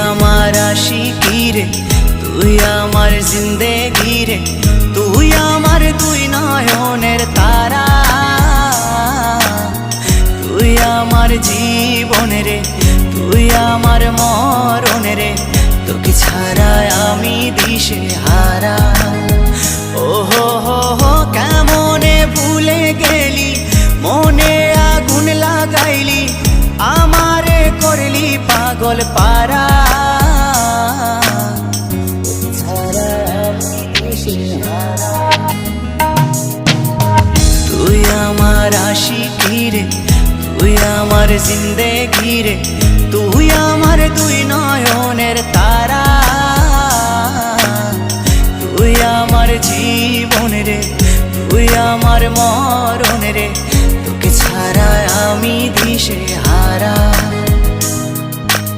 আমার আশিকি রে, তুই আমার জিন্দেগি রে, তুই আমার দুই নয়নের তারা, তুই আমার জীবন রে, তুই আমার মরণ রে, তোকে ছাড়া আমি দিশে হারা। ও হো হো হো কেমনে ভুলে গেলি, মনে আগুন লাগাইলি, আমারে করলি পাগল পারা। তুই আমার আশিকি রে, তুই আমার জিন্দেগি রে, তুই আমার দুই নয়নের তারা, তুই আমার জীবন রে, তুই আমার মরণ রে, তোকে ছাড়া আমি দিশে হারা।